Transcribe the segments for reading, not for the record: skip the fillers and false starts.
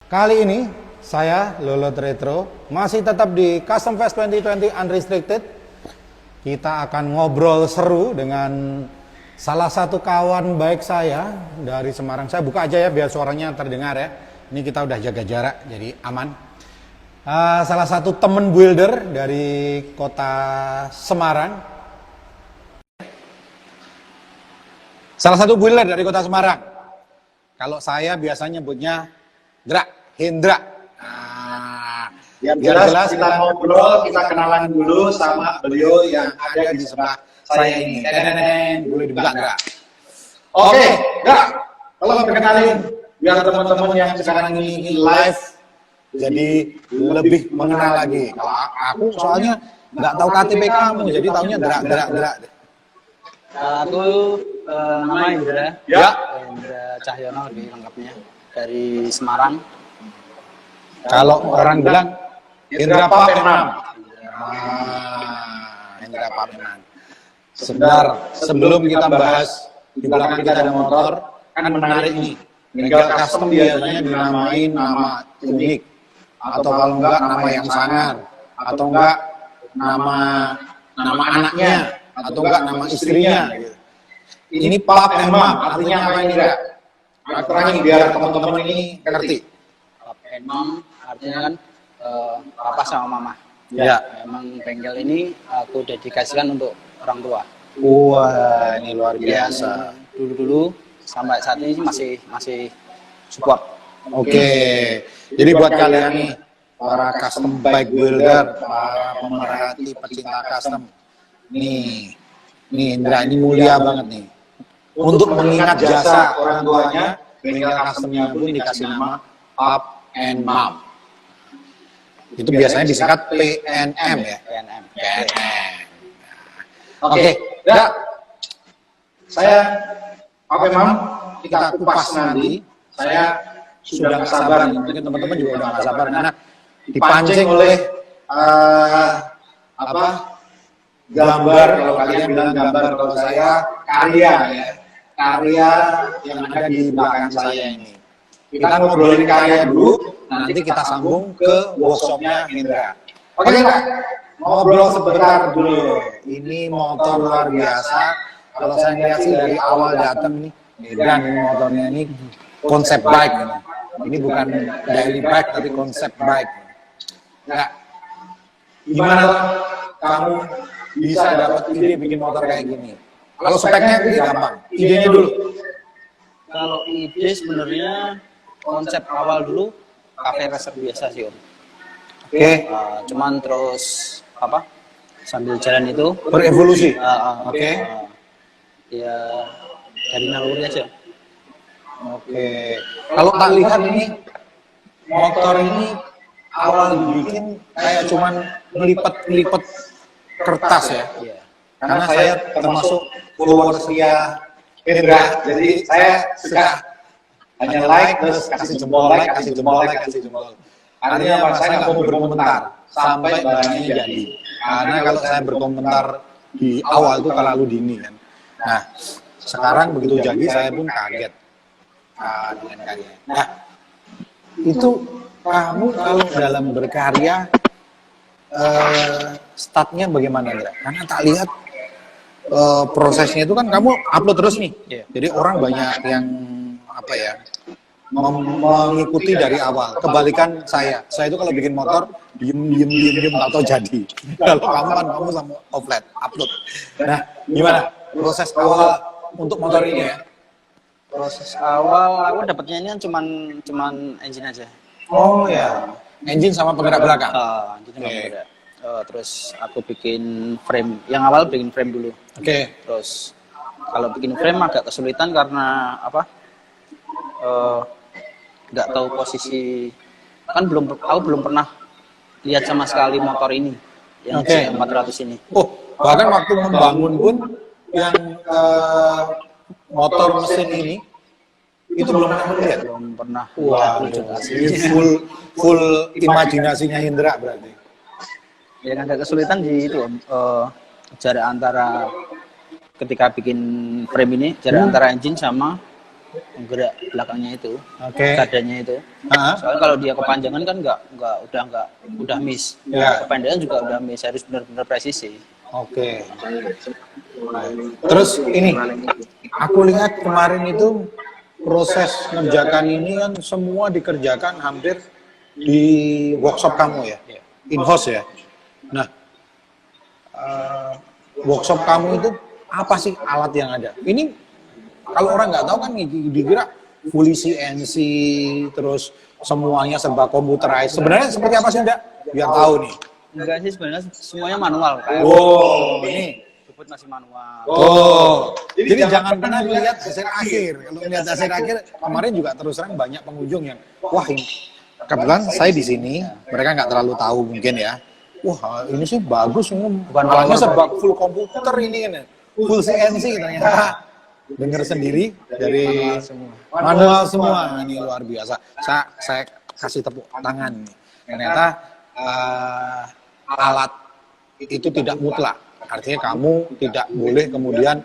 Kali ini saya Lolot Retro masih tetap di Custom Fest 2020 Unrestricted. Kita akan ngobrol seru dengan salah satu kawan baik saya dari Semarang. Saya buka aja ya biar suaranya terdengar ya. Ini kita udah jaga jarak jadi aman. Salah satu temen builder dari kota Semarang. Salah satu builder dari kota Semarang. Kalau saya biasanya nyebutnya Hendra. Yang jelas kita ngobrol, kita kenalan dulu sama beliau yang ada di sebelah saya ini. Boleh dibuka Hendra. Oke, Kak. Kalau perkenalin biar teman-teman yang sekarang ini live Jadi lebih mengenal lagi. Kalau aku soalnya nggak tahu KTP kamu, jadi tahunya Dra. Aku nama Indra. Ya. Indra Cahyono lebih lengkapnya dari Semarang. Kalau orang bilang Indra Papeman. Indra Papeman. Sebentar, sebelum kita bahas di belakang kita ada motor, kan menarik nih. Bengkel custom biasanya dinamain nama unik, atau kalau enggak nama yang sangar, atau enggak nama anaknya, atau enggak nama istrinya. Ini Pap and Mam, artinya apa ini enggak? Terangin biar teman-teman ini ngerti. Pap and Mom artinya kan papa sama mama. Ya. Memang bengkel ini aku dedikasikan untuk orang tua. Wah, ini luar biasa. Dulu sampai saat ini masih support. Oke. Jadi buat kalian nih para custom bike builder, para pemerhati pecinta custom, nih Indra ini mulia banget nih. Untuk mengingat jasa orang tuanya, bengkel customnya pun dikasih nama Pap and Mom. Itu biasanya disingkat PNM ya. PNM. Oke, Ya. Saya Pap and Mam, kita kupas nanti. Saya sudah nggak sabar nih. Mungkin teman-teman juga udah nggak sabar karena dipancing oleh gambar. Kalau kalian bilang gambar, kalau saya karya ya. Karya yang ada di belakang saya ini. Kita ngobrolin karya dulu, nanti kita sambung ke workshopnya Hendra. Oke Kak, ngobrol sebentar dulu. Ini motor luar biasa. Kalau saya lihat sih dari awal datang nih, Hendra ini motornya ini konsep bike. Ini bukan daily bike tapi konsep bike. Nah, gimana kamu bisa dapat ide bikin motor kayak gini? Kalau speknya ini gampang, idenya dulu. Kalau ide sebenarnya konsep awal dulu cafe racer biasa sih Om. Oke. Cuman terus sambil jalan itu Berevolusi. Oke. Ya dari naluri aja. Oke. Kalau tak lihat ini motor ini awal dibikin kayak cuman melipet kertas ya. Iya. Karena saya termasuk follower setia Hendra, jadi saya suka hanya like terus kasih jempol, kasih jempol. Artinya apa? Saya nggak mau berkomentar sampai barangnya jadi. Karena kalau saya berkomentar di awal itu terlalu dini kan. Nah, sekarang begitu jadi saya pun kaget dengan karya. Nah, itu kamu kalau dalam berkarya startnya bagaimana ya? Karena tak lihat prosesnya itu kan kamu upload terus nih. Iya. Jadi orang banyak yang mengikuti dari awal. Kebalikan saya itu kalau bikin motor diem atau jadi. Kalau kamu sama offline upload. Nah, gimana proses awal untuk motor ini ya? Proses awal aku dapatnya ini kan cuman engine aja. Oh ya, engine sama penggerak belakang. Engine sama penggerak. Terus aku bikin frame. Yang awal bikin frame dulu. Oke. Terus kalau bikin frame agak kesulitan karena nggak tahu posisi, kan aku belum pernah lihat sama sekali motor ini yang C400 ini. Oh, bahkan waktu membangun pun yang motor mesin ini itu belum pernah melihat. Belum pernah. Wah, ini full imajinasinya Hendra berarti. Yang agak kesulitan di itu jarak antara ketika bikin frame ini, jarak antara engine sama menggerak belakangnya itu, Oke. dadanya itu. Ah, Soalnya kalau dia kepanjangan kan udah miss. Ya. Kepanjangan juga udah miss, harus benar-benar presisi. Oke. Terus ini, aku lihat kemarin itu proses mengerjakan ini kan semua dikerjakan hampir di workshop kamu ya, in-house ya. Nah, workshop kamu itu apa sih alat yang ada? Ini kalau orang nggak tahu kan dikira fully CNC, terus semuanya serba computerized. Sebenarnya seperti apa sih, Ndak? Biar tahu nih. Enggak sih, sebenarnya semuanya manual kayak. Oh, ini. Jemput masih manual. Oh, jadi jangan pernah melihat hasil akhir. Kalau melihat hasil akhir, kemarin juga terus terang banyak pengunjung yang, wah ini, kebetulan saya di sini, mereka nggak terlalu tahu mungkin ya. Wah ini sih bagus, ini alatnya serba full komputer ini kan, full CNC ternyata. Dengar sendiri dari manual semua, ini luar biasa. Saya kasih tepuk tangan nih. Ternyata alat itu tidak mutlak. Artinya kamu tidak boleh kemudian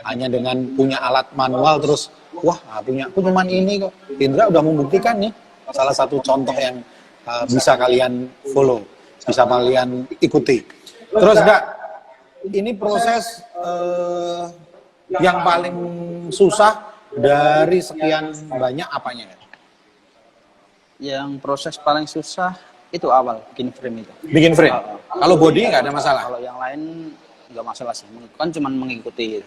hanya dengan punya alat manual terus, wah punya aku cuman ini kok. Indra udah membuktikan nih, salah satu contoh yang bisa kalian follow, bisa kalian ikuti. Terus enggak, ini proses yang paling susah dari sekian banyak apanya? Yang proses paling susah itu awal bikin frame itu. Bikin frame. Kalau body nggak ada masalah. Kalau yang lain nggak masalah sih, kan cuma mengikuti.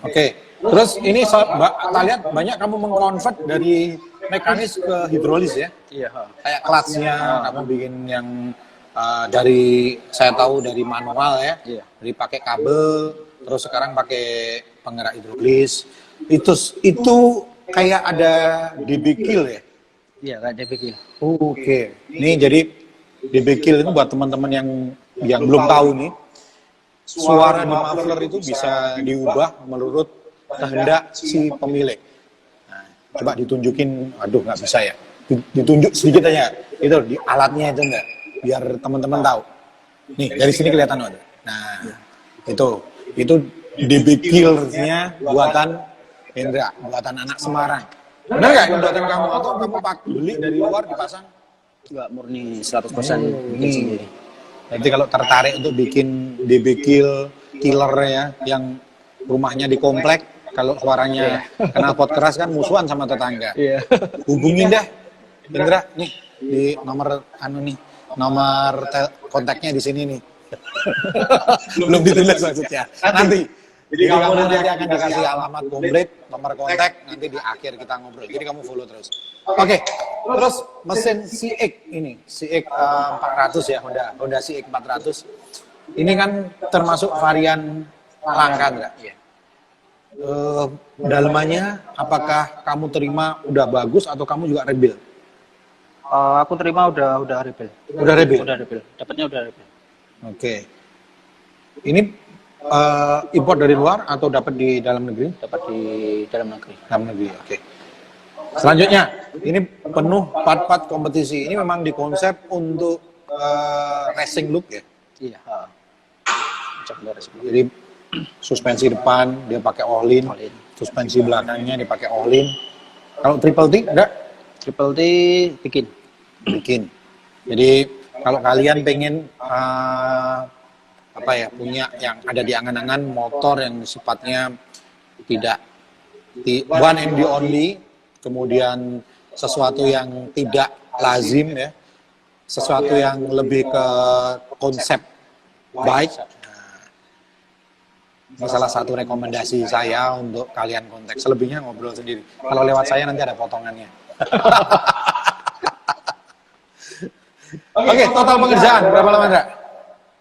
Oke. Terus ini kita lihat banyak kamu mengkonvert dari mekanis ke hidrolis ya. Iya. Kayak clutch-nya kamu bikin yang dari saya tahu dari manual ya. Iya. Dari pakai kabel, terus sekarang pakai penggerak hidrolis. Itu kayak ada DB Kill ya. Iya, kayak DB Kill. Oke. Ini jadi DB Kill itu buat teman-teman yang belum tahu nih. Suara di muffler itu bisa diubah menurut kehendak si pemilik. Nah, coba ditunjukin, aduh nggak bisa ya. Ditunjuk sedikit aja. Itu di alatnya itu enggak, biar teman-teman tahu. Nih dari sini kelihatan ada. Nah, itu DB Kill-nya buatan Indra, buatan anak Semarang. Benar nggak ini buatan kamu atau kamu beli dari luar dipasang? Enggak, murni 100% bikin sendiri. Nanti kalau tertarik untuk bikin DB killer ya, yang rumahnya di komplek, kalau suaranya knalpot keras kan musuhan sama tetangga. Iya. Hubungin dah, Indra, nih di nomor kontaknya di sini nih. Belum ditulis maksudnya. Nanti. Jadi kamu nanti akan dikasih alamat komplit, nomor kontak, nanti di akhir kita ngobrol. Jadi kamu follow terus. Oke, terus mesin CX ini, CX 400 ya, Honda CX 400. Ini kan termasuk varian langka enggak? Iya. Dalamannya, apakah kamu terima udah bagus atau kamu juga rebuild? Aku terima udah rebuild. Udah rebuild? Udah rebuild. Dapatnya udah rebuild. Oke. Ini import dari luar atau dapat di dalam negeri? Dapat di dalam negeri. Dalam negeri, oke. Selanjutnya, ini penuh part-part kompetisi. Ini memang dikonsep untuk racing look ya? Iya. Jadi suspensi depan dia pakai all-in, suspensi belakangnya dipakai all-in. Kalau triple T ada? Triple T bikin. Jadi kalau kalian pengen punya yang ada di angan-angan motor yang sifatnya tidak one and the only, kemudian sesuatu yang tidak lazim ya, sesuatu yang lebih ke konsep baik. Ini salah satu rekomendasi saya untuk kalian kontak. Selebihnya ngobrol sendiri. Kalau lewat saya nanti ada potongannya. Oke, total pengerjaan berapa lama, Ndra?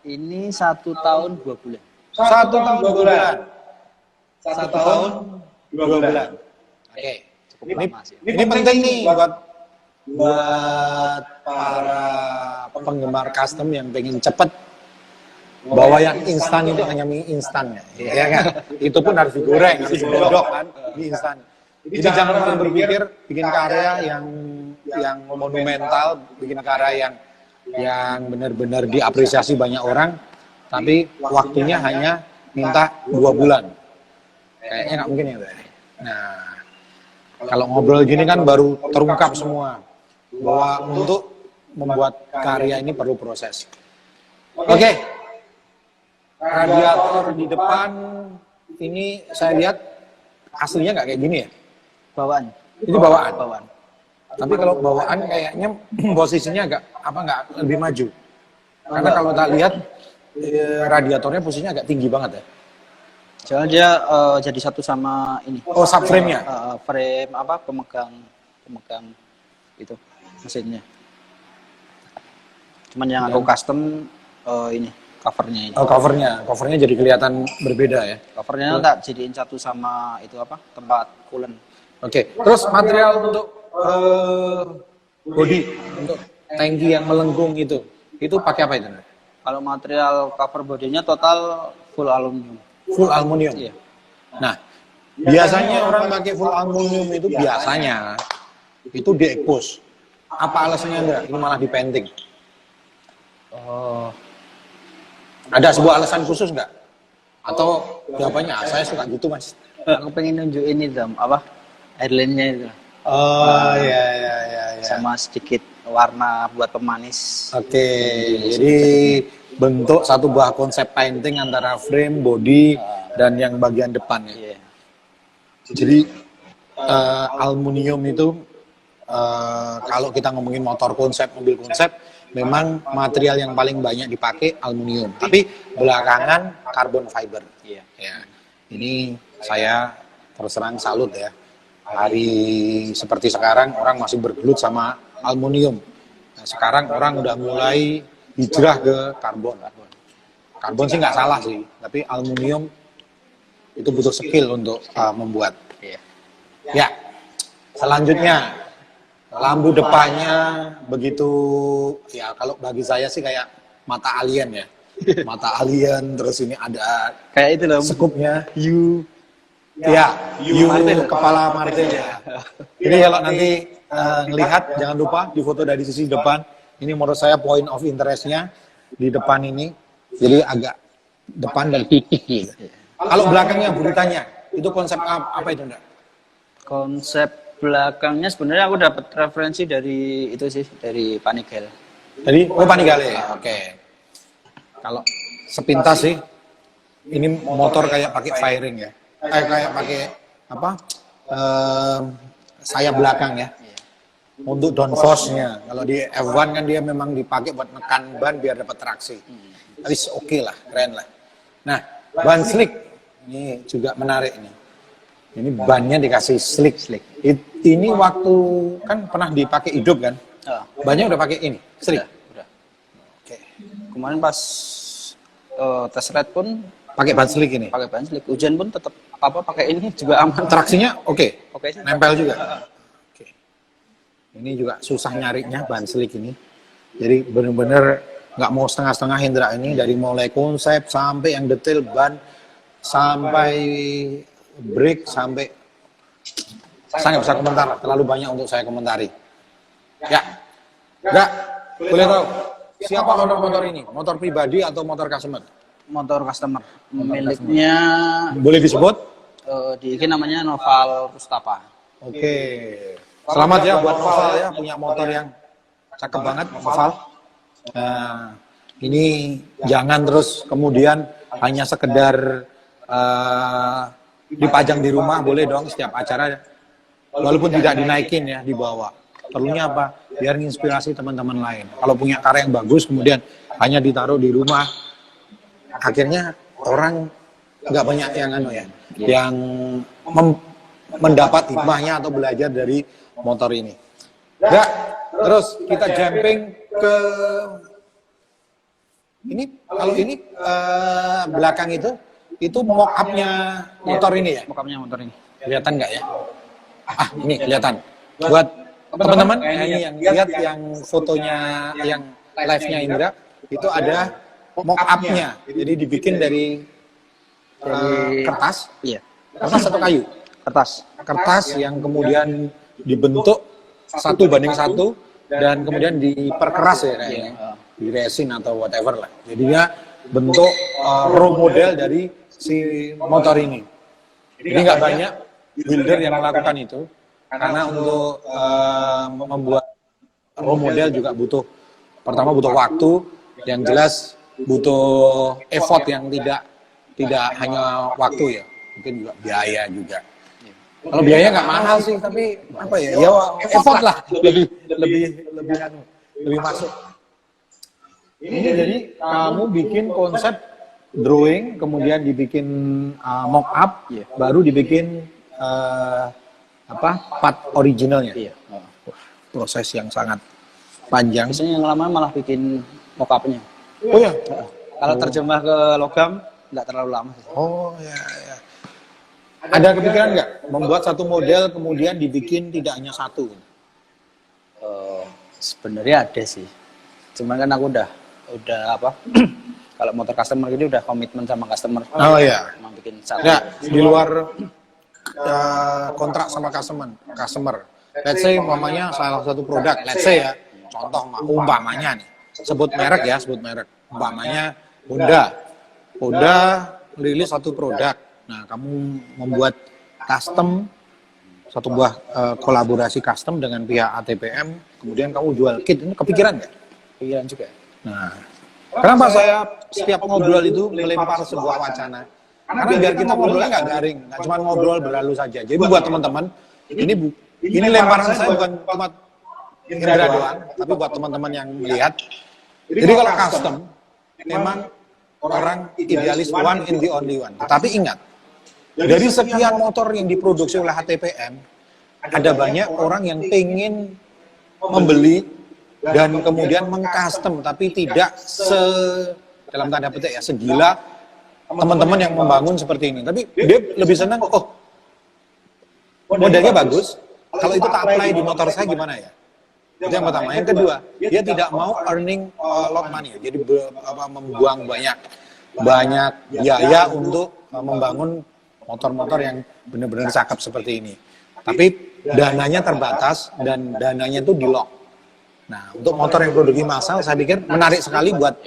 Ini 1 tahun 2 bulan. 1 tahun 2 bulan. 1 tahun 2 bulan. Oke. Ini penting nih buat para penggemar custom yang pengen cepet, bahwa yang instan itu hanya mie instan ya kan? Itu pun harus digoreng, harus digodok kan, mie instan. Jadi jangan pernah berpikir bikin karya yang monumental, bikin karya yang benar-benar diapresiasi banyak orang, tapi waktunya hanya minta 2 bulan. Kayaknya nggak mungkin ya, Mbak. Nah, Kalau ngobrol gini kan baru terungkap semua bahwa untuk membuat karya ini perlu proses. Oke, radiator di depan ini saya lihat aslinya nggak kayak gini ya. Bawaan. Itu bawaan. Bawaan. Tapi kalau bawaan kayaknya posisinya nggak lebih maju. Karena kalau tak lihat radiatornya posisinya agak tinggi banget ya. Soalnya dia jadi satu sama ini. Oh, subframe-nya. Frame apa pemegang itu mesinnya. Cuman yang aku custom ini covernya ini. Oh, covernya jadi kelihatan berbeda ya. Covernya tak jadiin satu sama itu apa tempat coolant. Oke, terus material untuk body, untuk tangki yang melengkung itu pakai apa itu? Kalau material cover bodinya total full aluminium. Full aluminium. Iya. Nah, biasanya orang pakai full aluminium itu biasanya itu di-expose. Apa alasannya enggak? Ini malah di-painting. Oh, Ada sebuah alasan khusus nggak? Atau jawabannya, saya suka gitu mas. aku pengen nunjukin ini dam apa airline-nya itu. Oh ya. Sama sedikit warna buat pemanis. Oke, jadi bentuk satu buah konsep painting antara frame, body, dan yang bagian depan ya. Iya. Jadi aluminium itu kalau kita ngomongin motor konsep, mobil konsep, memang material yang paling banyak dipakai aluminium. Tapi belakangan carbon fiber. Iya. Ya, ini saya terus terang salut ya. Hari seperti sekarang orang masih bergelut sama aluminium. Nah, sekarang orang udah mulai hijrah ke karbon. Karbon sih nggak salah sih, tapi aluminium itu butuh skill untuk membuat. Iya. Ya, selanjutnya lampu depannya begitu ya kalau bagi saya sih kayak mata alien ya. Mata alien terus ini ada Kayak itu loh. sekupnya U kepala martil ya. Jadi kalau nanti ngelihat jangan lupa di foto dari sisi depan. Ini menurut saya point of interest-nya di depan ini. Jadi agak depan dan titik gitu. Kalau belakangnya beritanya itu konsep apa itu enggak? Konsep belakangnya sebenarnya aku dapat referensi dari itu sih, dari Panigale. Jadi Panigale. Oke. Kalau sepintas sih ini motor kayak pakai fairing ya. Kayak pakai apa? Sayap belakang ya. Untuk downforce-nya. Kalau di F1 kan dia memang dipakai buat nekan ban biar dapat traksi. Tapi oke lah, keren lah. Nah, ban slick ini juga menarik nih. Ini bannya dikasih slick. Ini waktu kan pernah dipakai hidup kan? Bannya udah pakai ini, slick. Udah. Oke. Kemarin pas tes ride pun Pakai ban slick ini. pakai ban slick. Hujan pun tetap pakai ini juga aman. Traksinya oke. Oke sih. Nempel juga. Oke. Ini juga susah nyarinya ban slick ini. Jadi bener-bener nggak mau setengah-setengah Hendra ini dari mulai konsep sampai yang detail ban sampai brake sampai saya nggak bisa komentar terlalu banyak untuk saya komentari. Ya, nggak boleh tahu siapa motor ini? Motor pribadi atau motor customer? Motor customer. Miliknya Boleh disebut? di IG namanya Noval Rustapa. Oke. Selamat ya buat Noval ya punya motor yang cakep banget Noval. Nah, ini jangan terus kemudian hanya sekedar dipajang di rumah, boleh dong setiap acara walaupun tidak dinaikin ya dibawa. Perlunya apa? Biar menginspirasi teman-teman lain. Kalau punya karya yang bagus kemudian hanya ditaruh di rumah, akhirnya orang nggak banyak yang yang mendapat hikmahnya atau belajar dari motor ini. Ya, terus kita jumping ke ini. Kalau ini belakang itu mock up-nya motor ini ya. Mock-up-nya motor ini. Kelihatan nggak ya? Ini kelihatan. Buat teman-teman ini yang lihat yang fotonya yang live-nya Indra itu ada mock up-nya. Jadi dibikin dari kertas. Iya. Kertas atau kayu? Kertas yang kemudian dibentuk 1:1 dan kemudian diperkeras ya kayaknya. Di resin atau whatever lah. Jadinya bentuk raw model dari si motor ini. Jadi nggak banyak builder yang melakukan itu Karena untuk membuat role model juga pertama butuh waktu, yang jelas butuh effort yang tidak hanya waktu ya, mungkin juga biaya juga. Kalau biaya nggak mahal sih, tapi apa ya, ya effort lah, lebih masuk. Ini jadi kamu bikin konsep drawing, kemudian dibikin mock up, baru dibikin part originalnya. Iya. Proses yang sangat panjang. Biasanya yang lama malah bikin mock-up-nya. Oh ya. Kalau terjemah ke logam nggak terlalu lama. Oh ya. Ada kepikiran nggak membuat satu model kemudian dibikin tidak hanya satu? Sebenarnya ada sih. Cuman kan aku udah apa? Kalau motor customer ini udah komitmen sama customer. Oh iya. Emang bikin satu. Nggak, di luar kontrak sama customer. Let's say umpamanya salah satu produk, let's say ya, contoh umpamanya nih, sebut merek, umpamanya Honda rilis satu produk. Nah, kamu membuat custom, satu buah kolaborasi custom dengan pihak ATPM, kemudian kamu jual kit, ini kepikiran nggak? Pikiran juga. Nah, kenapa saya setiap ngobrol itu melempar sebuah wacana? Karena biar kita ngobrolnya nggak garing, nggak cuma ngobrol berlalu saja. Jadi buat teman-teman, ini lemparan saya bukan cuma Indra doang, tapi buat teman-teman yang melihat. Jadi kalau custom, memang orang idealis one in the only one. Tetapi ingat, dari sekian motor yang diproduksi oleh HTPM, ada banyak orang yang pengen membeli dan kemudian mengcustom, tapi tidak dalam tanda petik ya, segila teman-teman yang membangun seperti ini. Tapi dia lebih senang, modelnya bagus, kalau itu tak apply di motor saya gimana ya? Itu yang pertama. Yang kedua, dia tidak mau earning lot money, jadi membuang banyak biaya untuk membangun motor-motor yang benar-benar cakep seperti ini. Tapi dananya terbatas dan dananya itu di lock. Nah, untuk motor yang produksi massal, saya pikir menarik sekali buat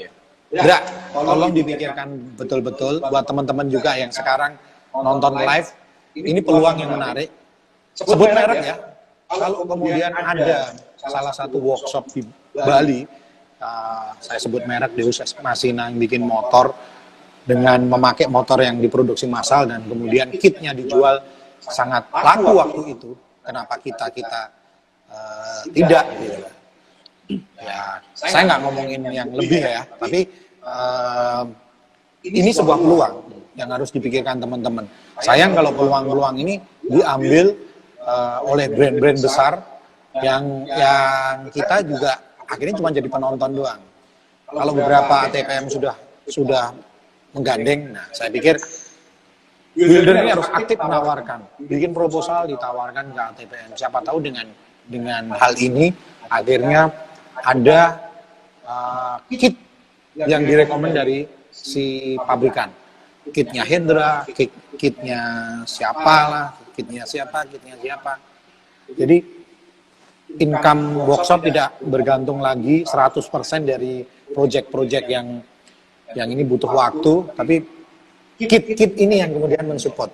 tolong dipikirkan betul-betul buat teman-teman juga yang sekarang nonton live. Ini peluang yang menarik. Sebut merek ya. Kalau kemudian ada salah satu workshop di Bali, saya sebut merek, Deus Ex Machina, yang bikin motor dengan memakai motor yang diproduksi massal dan kemudian kitnya dijual sangat laku waktu itu. Kenapa kita tidak? Gitu. Ya, saya nggak ngomongin yang lebih ya, tapi ini sebuah peluang yang harus dipikirkan teman-teman. Sayang kalau peluang-peluang ini diambil oleh brand-brand besar yang kita juga akhirnya cuma jadi penonton doang. Kalau beberapa ATPM sudah menggandeng, nah saya pikir builder ini harus aktif menawarkan, bikin proposal ditawarkan ke ATPM. Siapa tahu dengan hal ini akhirnya ada kit yang direkomend dari si pabrikan. Kitnya Hendra, kitnya siapa. Jadi income workshop tidak bergantung lagi 100% dari project-project yang ini butuh waktu, tapi kit ini yang kemudian mensupport.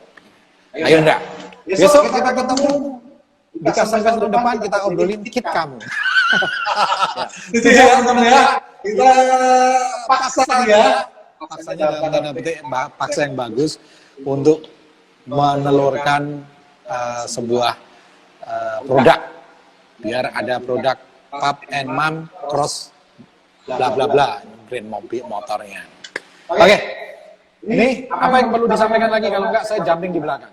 Ayo Ndra, besok kita ketemu di Custom Fest depan, kita obrolin kit kamu. Itu ya teman ya, kita paksanya dalam tanda petik paksa yang bagus untuk menelurkan sebuah produk, biar ada produk pap and mom cross bla bla bla brand mobil motornya. Oke. Ini apa yang perlu disampaikan lagi? Kalau enggak saya jumping di belakang.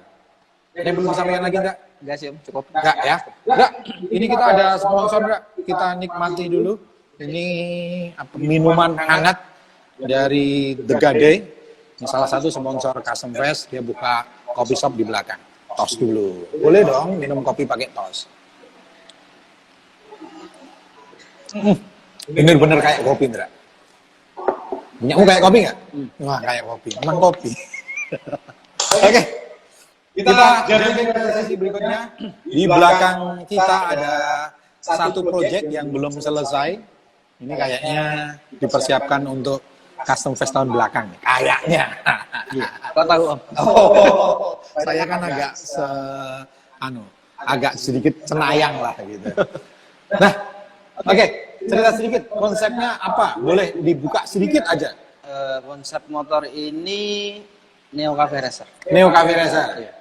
Ada yang perlu disampaikan lagi enggak? Enggak sih, Om, cukup. Enggak ya? Enggak. Ini kita ada sponsor enggak? Kita nikmati dulu. Ini minuman hangat dari The Gade. Ini salah satu sponsor Custom Fest. Dia buka kopi shop di belakang. Tos dulu. Boleh dong minum kopi pakai tos. Bener-bener kayak kopi, Ndra. Punyamu kayak kopi nggak? Wah, kayak kopi. Emang kopi. Oke. Kita jadi ke sesi berikutnya. Di belakang kita ada satu project yang belum selesai. Ini kayaknya dipersiapkan untuk Custom Fest tahun belakang. Kayaknya. Kau tahu, Om? Oh, saya kan agak agak sedikit cenayang lah gitu. Nah, oke, cerita sedikit konsepnya apa? Boleh dibuka sedikit aja. Konsep motor ini Neo Cafe Racer. Neo Cafe Racer. Iya.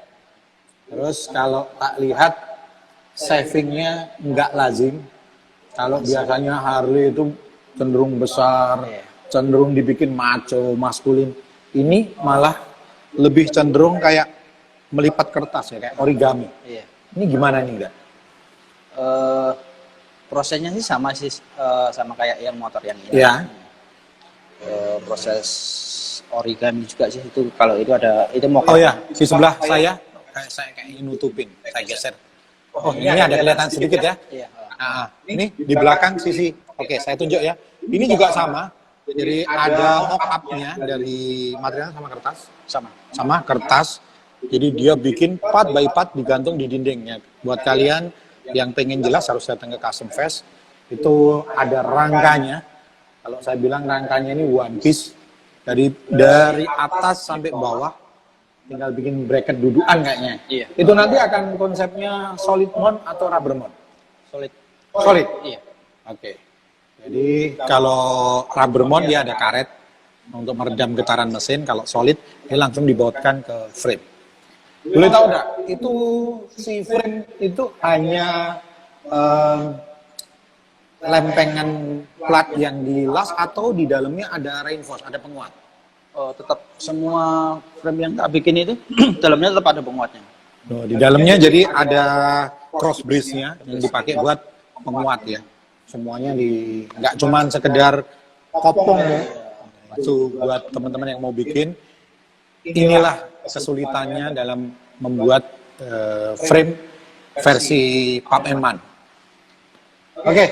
Terus kalau tak lihat savingnya nggak lazim. Kalau biasanya Harley itu cenderung besar, Iya. cenderung dibikin macho, maskulin. Ini malah lebih cenderung kayak melipat kertas ya, kayak origami. Iya. Ini gimana nih, enggak? Prosesnya sih sama sih, sama kayak yang motor yang ini. Ya. Proses origami juga sih itu. Kalau itu ada, itu mau Oh ya, di sebelah saya kayak nutupin, saya geser. Oh, ini ada kelihatan sedikit ya. Iya. Nah, ini di belakang sisi. Oke, saya tunjuk ya. Ini juga sama. Jadi ada mock-up-nya dari material sama kertas. Sama kertas. Jadi dia bikin part by part digantung di dindingnya. Buat kalian yang pengen jelas harus datang ke Custom Fest. Itu ada rangkanya. Kalau saya bilang rangkanya ini one piece. Dari atas sampai bawah. Tinggal bikin bracket dudukan kayaknya. Iya. Itu nanti akan konsepnya solid mount atau rubber mount? Solid. Solid? Iya. Oke. Jadi kalau rubber mount dia ada karet untuk meredam getaran mesin. Kalau solid dia langsung dibautkan ke frame. Boleh tahu nggak? Itu si frame itu hanya lempengan plat yang dilas atau di dalamnya ada reinforce, ada penguat? Tetap semua frame yang tak bikin itu dalamnya tetap ada penguatnya. Oh, di dalamnya jadi ada cross brace-nya yang dipakai buat penguat ya. Semuanya nggak cuman sekedar kopong ya. Itu buat teman-teman yang mau bikin. Inilah kesulitannya dalam membuat frame versi Pub and Man. Oke.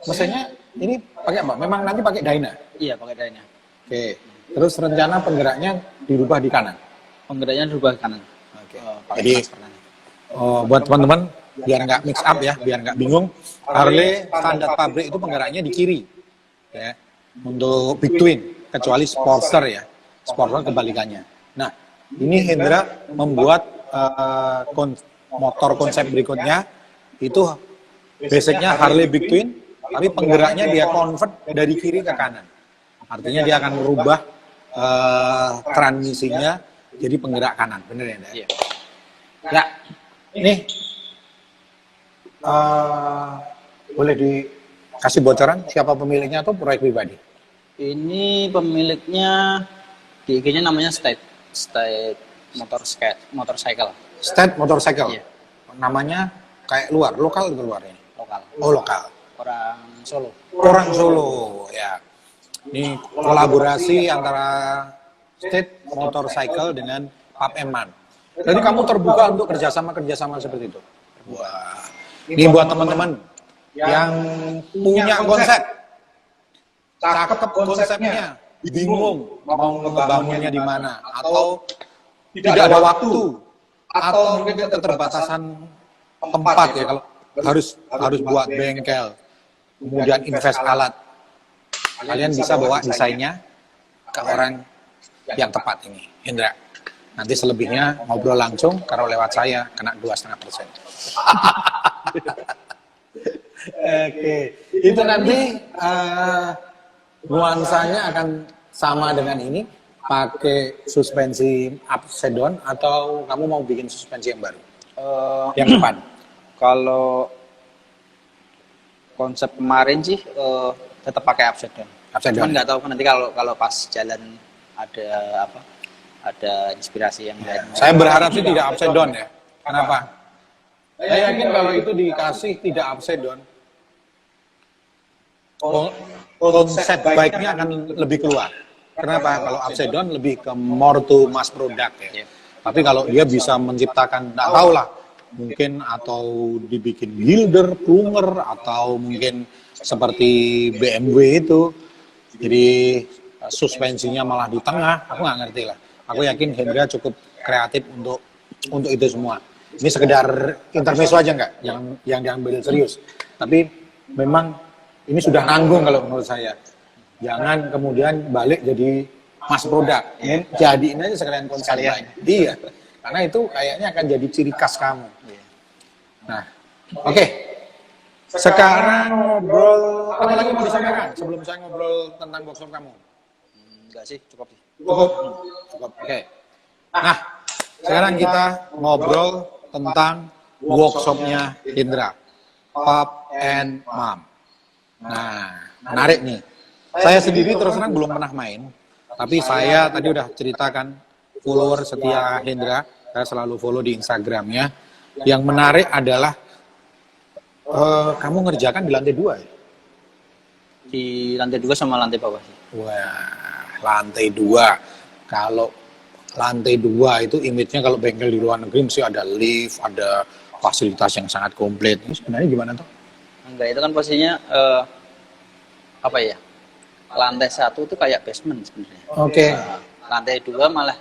Mesinnya ini pakai apa? Memang nanti pakai Dyna. Iya, pakai Dyna. Oke. Terus rencana penggeraknya dirubah di kanan. Penggeraknya dirubah ke kanan. Oke. Pakai Jadi transfer kanan. buat teman-teman biar nggak mix up ya, biar nggak bingung. Harley standar pabrik itu penggeraknya di kiri, ya. Untuk Big Twin, kecuali Sportster ya. Sportster kebalikannya. Nah, ini Hendra membuat motor konsep berikutnya itu basicnya Harley Big Twin, tapi penggeraknya dia convert dari kiri ke kanan. Artinya dia akan merubah transmisinya jadi penggerak kanan, bener ya? Iya. Ya, ini boleh dikasih bocoran siapa pemiliknya atau proyek pribadi? Ini pemiliknya di IG-nya namanya State Motorcycle. State Motorcycle. Iya. Namanya kayak lokal atau luar ini? Lokal. Oh, lokal. Orang Solo. Orang Solo, ya. Ini kolaborasi antara State Motorcycle dengan Pub and Man. Jadi kamu terbuka untuk kerjasama seperti itu. Wah, ini buat teman-teman yang punya konsep, cakep konsepnya, bingung mau ngebangunnya di mana, atau tidak ada waktu, atau mungkin keterbatasan tempat ya, kalau harus buat bengkel, kemudian invest alat. Kalian bisa bawa desainnya ke orang yang tepat ini, Hendra. Nanti selebihnya ngobrol langsung, kalau lewat saya kena 2,5%. Oke, itu nanti nuansanya akan sama dengan ini, pakai suspensi upside down atau kamu mau bikin suspensi yang baru? Yang depan. Kalau konsep kemarin sih tetap pakai upside down. Cuman nggak tahu nanti kalau pas jalan ada apa? Ada inspirasi yang lain. Saya berharap sih tidak upside down ya. Kenapa? Saya yakin kalau itu dikasih tidak upside down, konsep baiknya akan lebih keluar. Kenapa? Kalau upside down lebih ke more to mass product ya. Tapi kalau dia bisa menciptakan, nggak tahu lah, mungkin atau dibikin builder, plunger, atau mungkin seperti BMW itu, jadi suspensinya malah di tengah, aku nggak ngerti lah. Aku yakin Hendra cukup kreatif untuk itu semua. Ini sekedar intermezzo aja nggak, yang diambil serius. Tapi memang ini sudah nanggung kalau menurut saya. Jangan kemudian balik jadi mass product. Jadiin aja sekalian konsep lain. Iya. Karena itu kayaknya akan jadi ciri khas kamu. Iya. Nah, oke. Sekarang ngobrol, apa lagi mau disampaikan sebelum saya ngobrol tentang workshop kamu? Enggak sih, cukup sih. Cukup? Cukup, oke. Nah, sekarang kita ngobrol tentang workshopnya Indra, Pop and Mom. Nah, menarik nih. Saya sendiri terus terang belum pernah main, tapi saya tadi udah ceritakan follower setia Hendra, saya selalu follow di Instagramnya. Yang menarik adalah kamu ngerjakan di lantai 2 ya? Di lantai 2 sama lantai bawah sih. Wah, lantai 2. Kalau lantai 2 itu image-nya kalau bengkel di luar negeri mesti ada lift, ada fasilitas yang sangat komplit. Ini sebenarnya gimana tuh? Enggak, itu kan posisinya apa ya? Lantai 1 itu kayak basement sebenarnya. Oke. Lantai 2 malah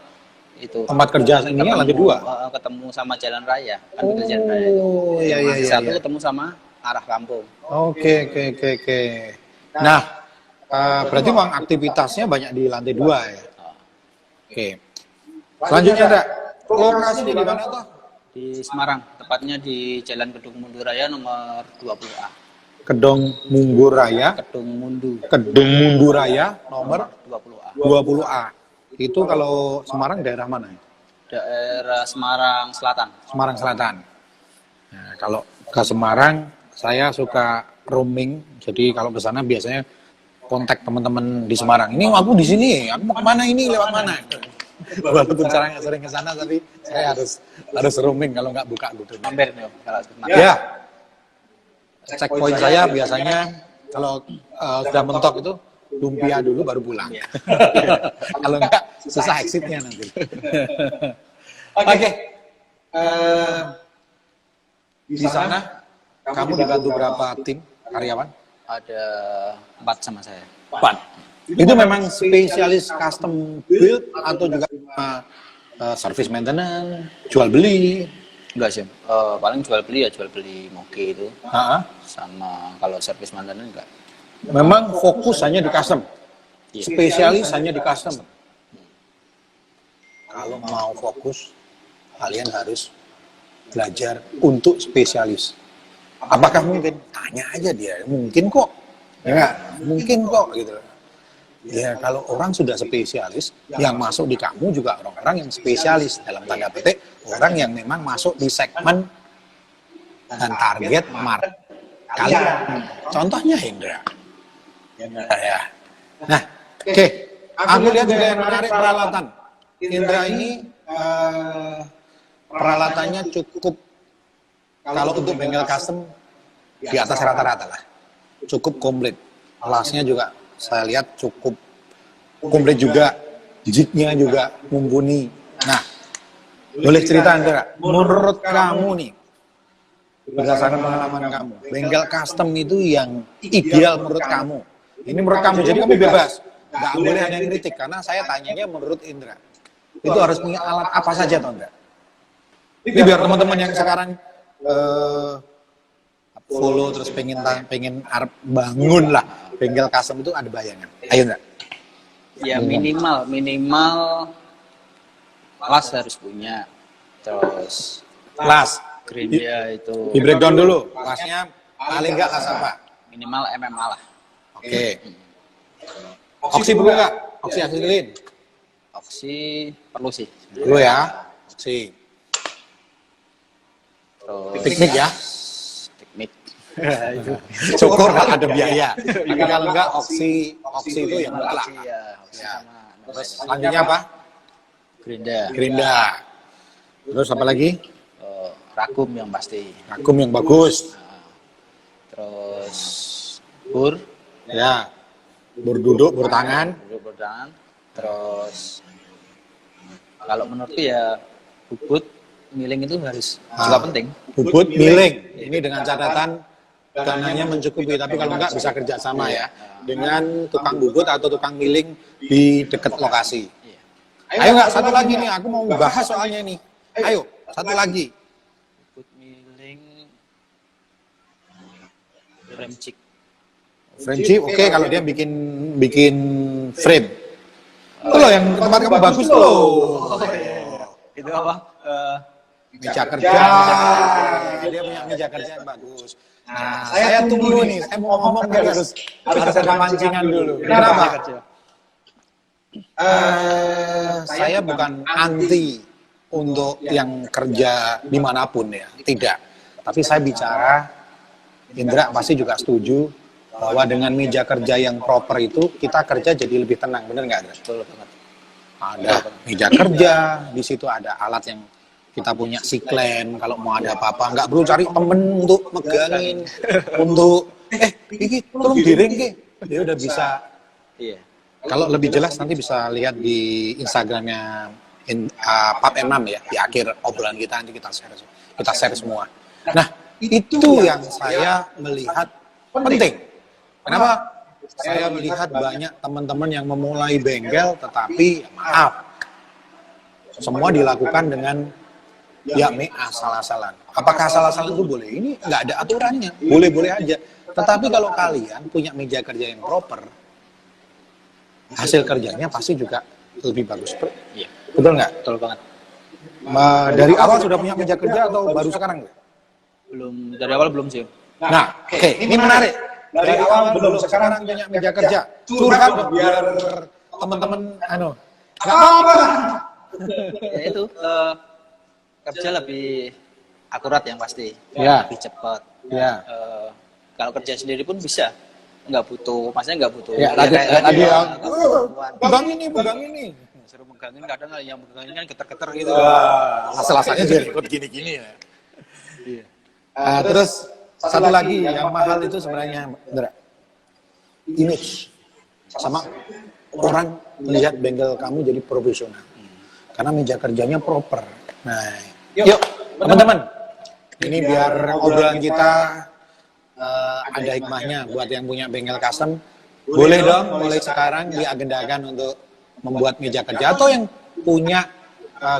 itu Tempat kerja ini lantai 2. Ketemu sama jalan raya, kan pintu jalan raya itu. Iya, iya, Lantai iya. 1 ketemu sama arah kampung. Oke. Nah, berarti memang aktivitasnya banyak di lantai 2 ya? Oke. Selanjutnya ada lokasi di mana tuh? Di Semarang, tepatnya di Jalan Kedung Mundu Raya nomor 20A. Kedung Munggur Raya, Kedung Mundu Kedung Mundu Raya nomor 20A. 20A. Itu kalau Semarang daerah mana? Daerah Semarang Selatan. Semarang Selatan. Nah, kalau ke Semarang, saya suka roaming. Jadi kalau ke sana biasanya kontak teman-teman di Semarang. Ini aku di sini, aku mau kemana ini, lewat mana? Walaupun saya nggak sering ke sana, tapi saya harus roaming kalau nggak buka Google. Mampir nih, kalau Semarang. Ya, checkpoint saya biasanya kalau sudah mentok itu lumpia dulu baru pulang. Kalau nggak susah exitnya nanti. Oke. Di sana kamu dibantu berapa tim karyawan? Ada 4 sama saya. 4. Itu memang spesialis custom build atau juga service maintenance, jual beli? Enggak sih, paling jual beli moge itu. Sama kalau service maintenance enggak. Memang fokus hanya di custom, spesialis hanya di custom. Kalau mau fokus, kalian harus belajar untuk spesialis. Apakah mungkin? Tanya aja dia, mungkin kok. Ya nggak? Mungkin kok gitu. Ya kalau orang sudah spesialis, yang masuk di kamu juga orang-orang yang spesialis dalam tanda petik, orang yang memang masuk di segmen dan target market kalian. Contohnya Hendra. Ya. Nah, oke. Aku lihat juga yang menarik peralatan. Hendra ini peralatannya cukup, kalau untuk bengkel custom di atas rata-rata lah. Cukup komplit. Alasnya juga saya lihat cukup komplit juga. Jignya juga mumpuni. Nah, boleh cerita Hendra, menurut kamu nih, berdasarkan pengalaman kamu, bengkel custom itu yang ideal menurut kamu? Ini menurut kamu, jadi kamu bebas. Nggak boleh ada yang kritik, karena saya tanyanya menurut Indra. Itu harus punya alat apa saja, atau enggak? Ini biar teman-teman yang sekarang follow terus pengen bangun lah bengkel custom itu ada bayangan. Ayo enggak? Ya minimal las harus punya. Terus Las. gerinda itu Di breakdown dulu. Lasnya paling enggak las apa? minimal MMA lah. Oke. Oksi perlu enggak? Oksi asilin. Oksi perlu sih. Perlu ya. Oksi. Terus Teknik ya. teknik. Syukur kalau ada biaya. Tapi kalau enggak oksi itu yang mutlak. Iya, oksi Ya. sama Terus selanjutnya apa? gerinda. Gerinda. Terus apa lagi? Ragum yang pasti. Vakum yang bagus. Terus bur, Ya. Berduduk, bertangan. duduk bertangan. Terus kalau menurutku ya bubut miling itu harus juga penting. Bubut miling. Ini dengan catatan dananya mencukupi, tapi kalau enggak bisa kerjasama ya dengan tukang bubut atau tukang miling di dekat lokasi. Iya. Ayo enggak, satu lagi nih, aku mau bahas soalnya nih. Ayo, satu lagi. Bubut miling rem cik. Frame chip, oke, kalau dia bikin frame. Itu loh yang tempat kamu bagus tuh. Itu apa? meja kerja. Dia punya meja kerja yang bagus. Nah, saya tunggu nih, saya mau ngomong nih harus ada pancingan dulu. Kenapa? Saya bukan anti untuk yang kerja dimanapun ya, tidak. Tapi saya bicara, Indra pasti juga setuju bahwa dengan meja kerja yang proper itu kita kerja jadi lebih tenang, bener nggak? Betul banget. Ada meja kerja, di situ ada alat yang kita punya siklen, kalau mau ada apa-apa nggak perlu cari temen untuk megangin, untuk iki tolong giring ke, dia udah bisa. Iya. Kalau lebih jelas nanti bisa lihat di Instagramnya Pap M6 ya, di akhir obrolan kita nanti kita share semua. Nah, itu yang saya melihat penting. Kenapa? Saya melihat banyak teman-teman yang memulai bengkel, tetapi maaf, semua dilakukan dengan ya asal-asalan. Apakah asal-asalan itu boleh? Ini nggak ada aturannya, boleh-boleh aja. Tetapi kalau kalian punya meja kerja yang proper, hasil kerjanya pasti juga lebih bagus. Iya. Betul nggak? Betul banget. Dari awal sudah punya meja kerja atau baru sekarang? Belum, dari awal belum sih. Nah, oke, ini menarik. Dari awal belum, sekarang punya meja kerja. Curhat dong, biar teman-teman nggak apa-apa. Ya itu kerja lebih akurat yang pasti, Ya. lebih cepat. Ya. Kalau kerja sendiri pun bisa, nggak butuh, maksudnya nggak butuh. Ya, tadi yang pegang ini. Suruh megangin, kadang yang megangin kan getar-getar gitu. Asal-asalnya jadi ikut gini-gini ya. Iya. Terus satu lagi yang mahal itu sebenarnya Indra, image, sama orang melihat bengkel kamu jadi profesional karena meja kerjanya proper. Nah, yuk teman-teman, ini biar obrolan kita ada hikmahnya buat yang punya bengkel custom. Boleh dong mulai sekarang diagendakan untuk membuat meja kerja, atau yang punya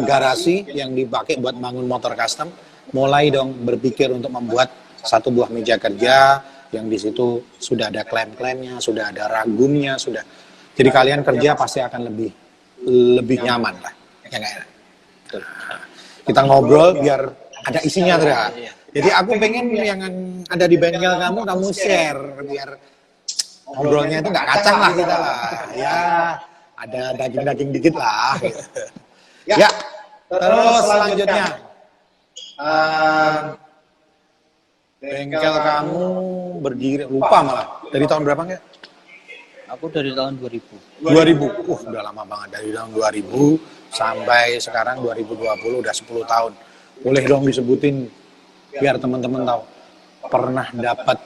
garasi yang dipakai buat bangun motor custom, mulai dong berpikir untuk membuat satu buah meja kerja yang di situ sudah ada klem-klemnya, sudah ada ragumnya, sudah. Jadi kalian kerja pasti akan lebih nyaman lah. Ya nggak ya? Kita ngobrol biar ada isinya, Dra. Jadi aku pengen yang ada di bengkel kamu share biar ngobrolnya itu nggak kacang lah kita lah. Ya, ada daging-daging dikit lah. Gitu. Ya, terus selanjutnya. Bengkel kamu berdiri, lupa malah. Dari tahun berapa nggak? Aku dari tahun 2000. 2000. Udah lama banget. Dari tahun 2000 sampai sekarang 2020, udah 10 tahun. Boleh dong disebutin biar teman-teman tahu. Pernah dapat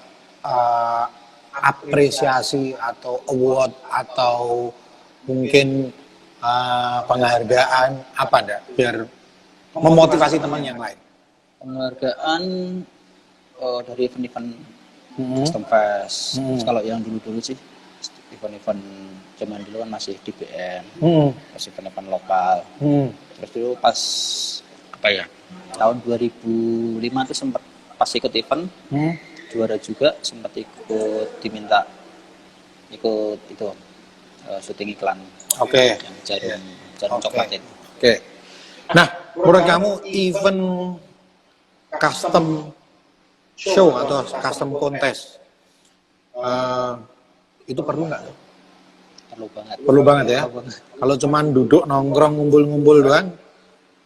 apresiasi atau award atau mungkin penghargaan apa enggak? Biar memotivasi teman yang lain. Penghargaan dari event-event custom fest. Kalau yang dulu-dulu sih event-event zaman dulu kan masih DBM, terus event-event lokal. Terus dulu pas apa ya? Tahun 2005 tuh sempat pas ikut event, juara juga, sempat diminta ikut itu syuting iklan. Oke. Yang jarum coklat itu. Oke. Nah, menurut kamu event custom show atau custom contest itu perlu nggak? Perlu banget. Perlu banget ya. Kalau cuman duduk nongkrong ngumpul-ngumpul doang,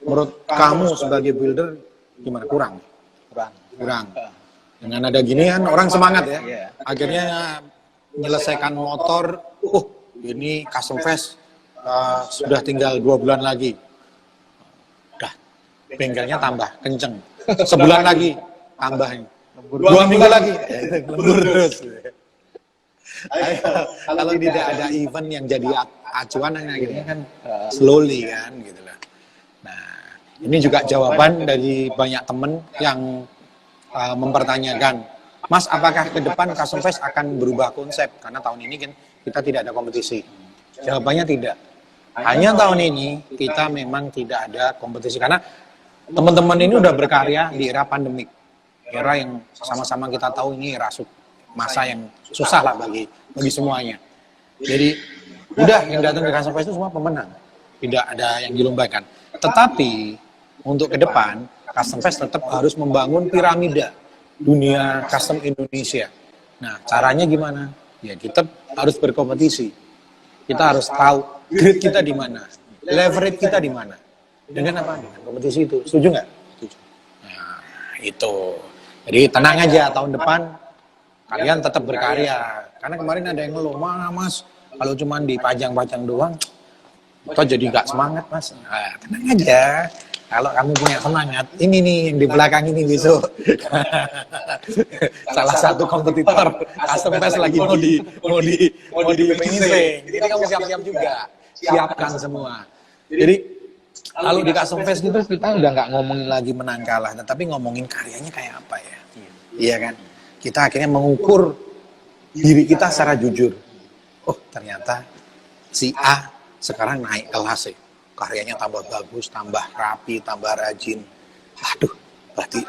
menurut kamu sebagai builder gimana? Kurang. Dengan ada ginian orang semangat ya. Akhirnya menyelesaikan motor. Ini custom fest sudah tinggal 2 bulan lagi. Udah, bengkelnya tambah kenceng. Sebulan lagi tambahnya. 2 minggu lagi lembur terus. Kalau tidak ada event yang jadi acuan, akhirnya kan slowly kan gitu lah. Nah, ini juga jawaban dari banyak temen yang mempertanyakan, Mas, apakah ke depan Custom Fest akan berubah konsep? Karena tahun ini kan kita tidak ada kompetisi. Jawabannya tidak. Hanya tahun ini kita memang tidak ada kompetisi karena teman-teman ini udah berkarya di era pandemik. Era yang sama-sama kita tahu ini era masa yang susah lah bagi semuanya. Jadi udah yang datang ke Custom Fest itu semua pemenang. Tidak ada yang dilombakan. Tetapi untuk ke depan, Custom Fest tetap harus membangun piramida dunia custom Indonesia. Nah, caranya gimana? Ya kita harus berkompetisi. Kita harus tahu grade kita di mana, leverage kita di mana. Dengan apa? Dengan kompetisi itu. Setuju nggak? Setuju. Nah, itu. Jadi tenang aja, tahun depan kalian tetap berkarya. Karena kemarin ada yang ngeluh, Mas, kalau cuma dipajang-pajang doang, kok jadi nggak semangat, Mas. Nah, tenang aja. Kalau kamu punya semangat, ini nih yang di belakang ini besok. Salah satu kompetitor Custom Fest lagi mau di finishing. Jadi kamu siap-siap juga. Siapkan semua. Jadi kalau di Custom Fest gitu kita udah nggak ngomongin lagi menang kalah, tetapi ngomongin karyanya kayak apa ya. Iya kan? Kita akhirnya mengukur diri kita secara jujur. Oh, ternyata si A sekarang naik kelas ya. Karyanya tambah bagus, tambah rapi, tambah rajin. Aduh, berarti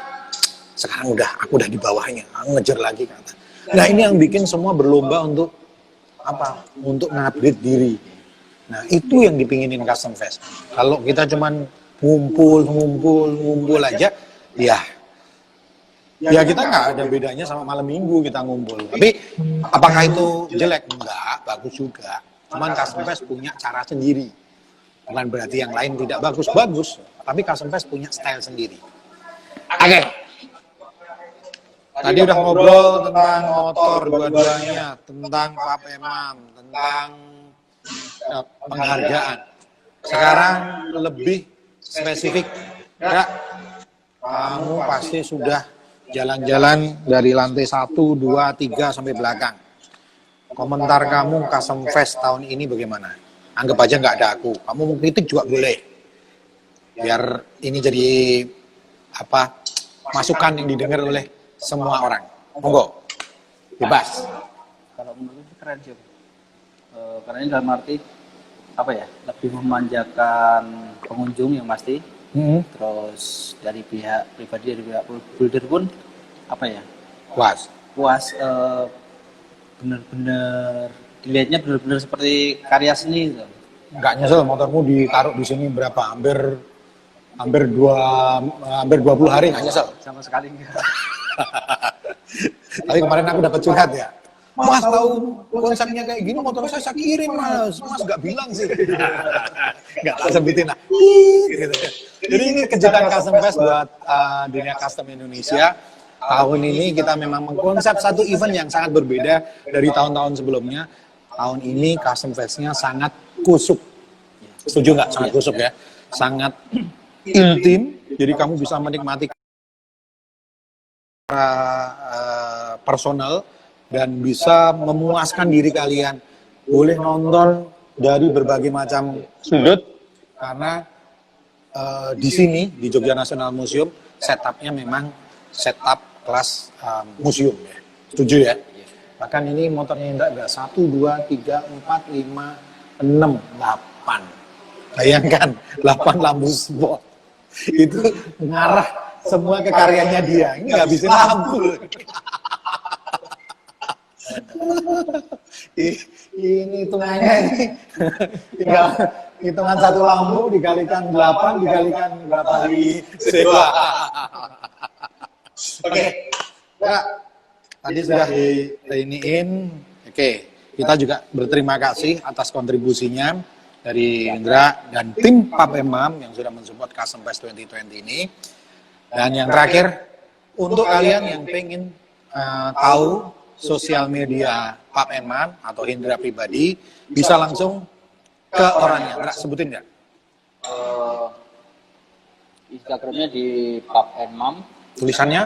sekarang aku udah di bawahnya, aku ngejar lagi kata. Nah, ini yang bikin semua berlomba untuk apa? Untuk ngupgrade diri. Nah, itu yang dipinginin Custom Fest. Kalau kita cuman ngumpul aja, ya kita nggak ada bedanya sama malam minggu kita ngumpul. Tapi apakah itu jelek? Enggak, bagus juga. Cuman Custom Fest punya cara sendiri. Bukan berarti yang lain tidak bagus, tapi Custom Fest punya style sendiri. Oke. Tadi udah ngobrol tentang motor dua-duanya, tentang Pak Emam, tentang penghargaan. Sekarang lebih spesifik, Kak, kamu pasti sudah jalan-jalan dari lantai 1, 2, 3 sampai belakang. Komentar kamu Custom Fest tahun ini bagaimana? Anggap aja nggak ada aku. Kamu mau kritik juga boleh. Biar ini jadi masukan yang didengar oleh semua orang. Monggo, bebas. Kalau menurut sih keren sih. Karena ini dalam arti lebih memanjakan pengunjung yang pasti. Terus dari pihak pribadi, dari pihak builder pun puas, benar-benar dilihatnya benar-benar seperti karya seni gitu. Nggak nyesel motormu ditaruh di sini berapa? Hampir 20 hari nggak nyesel? Sama sekali enggak. Tapi kemarin aku dapat curhat ya. Mas tahu konsepnya kayak gini, motor saya kirim mas nggak bilang sih. Nggak tak sebutin lah. Gitu. Jadi ini kejutan Custom Fest buat dunia custom Indonesia. Tahun ini kita memang mengkonsep satu event yang sangat berbeda dari tahun-tahun sebelumnya. Tahun ini Custom Fest-nya sangat kusuk. Setuju nggak? Sangat kusuk ya. Sangat intim. Jadi kamu bisa menikmati personal dan bisa memuaskan diri kalian. Boleh nonton dari berbagai macam sudut karena di sini di Jogja National Museum setupnya memang setup kelas museum ya. Setuju ya? Bahkan ini motornya Indra enggak 1, 2, 3, 4, 5, 6, 8. Bayangkan 8 lampu spot. Itu mengarah semua ke karyanya dia. Ini nggak bisa lampu. Ini hitungannya ini tinggal hitungan satu lampu dikalikan 8 dikalikan berapa hari sewa. Oke. Ya, tadi sudah diiniin. Oke, kita juga berterima kasih atas kontribusinya dari Indra dan tim Pak Emam yang sudah mensupport Custom Fest 2020 ini. Dan yang terakhir, untuk kalian yang pengen tahu sosial media Pak Emam atau Indra pribadi, bisa langsung ke orangnya. Indra, sebutin nggak? Instagramnya di Pap Emam. Tulisannya?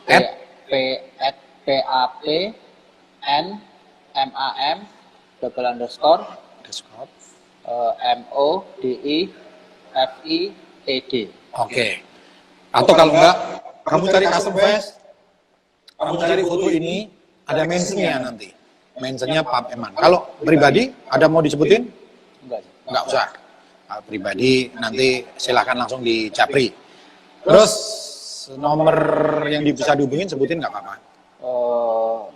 PAPNMAM MODIFIED. Oke. Atau kalau enggak, kamu cari Custom Fest, kamu cari foto ini, ada mentionnya nanti. Mentionnya Pap Emam. Kalau pribadi, ada mau disebutin? Enggak usah. Kalau pribadi, nanti silahkan langsung di Capri. Terus, nomor yang bisa dihubungin sebutin nggak apa-apa?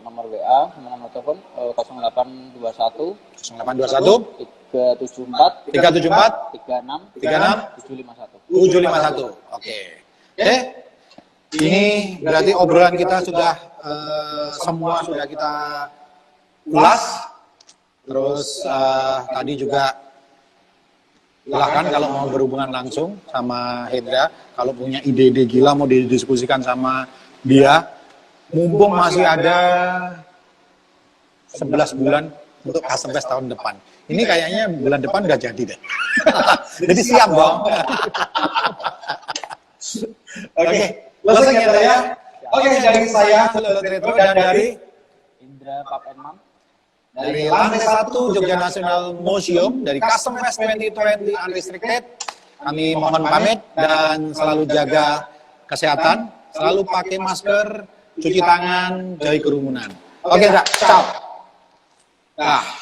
Nomor WA, nomor telepon 0821 0821 374 374 36 36 751. 751. Oke. Oke. Ini berarti obrolan kita sudah semua sudah kita ulas. Terus tadi juga silahkan kalau mau berhubungan langsung sama Hendra, kalau punya ide-ide gila mau didiskusikan sama dia, mumpung masih ada 11 bulan untuk custom fest tahun depan. Ini kayaknya bulan depan udah jadi deh. Jadi siap dong. Oke, closing ya Hendra ya. Oke, dari saya Selamat Retro dan dari Indra Pap and Mam. dari lantai 1 Jogja National Museum dari Custom Fest 2020 Unrestricted, kami mohon pamit dan selalu jaga kesehatan, selalu pakai masker, cuci tangan, jauhi kerumunan. Oke, ciao. Nah.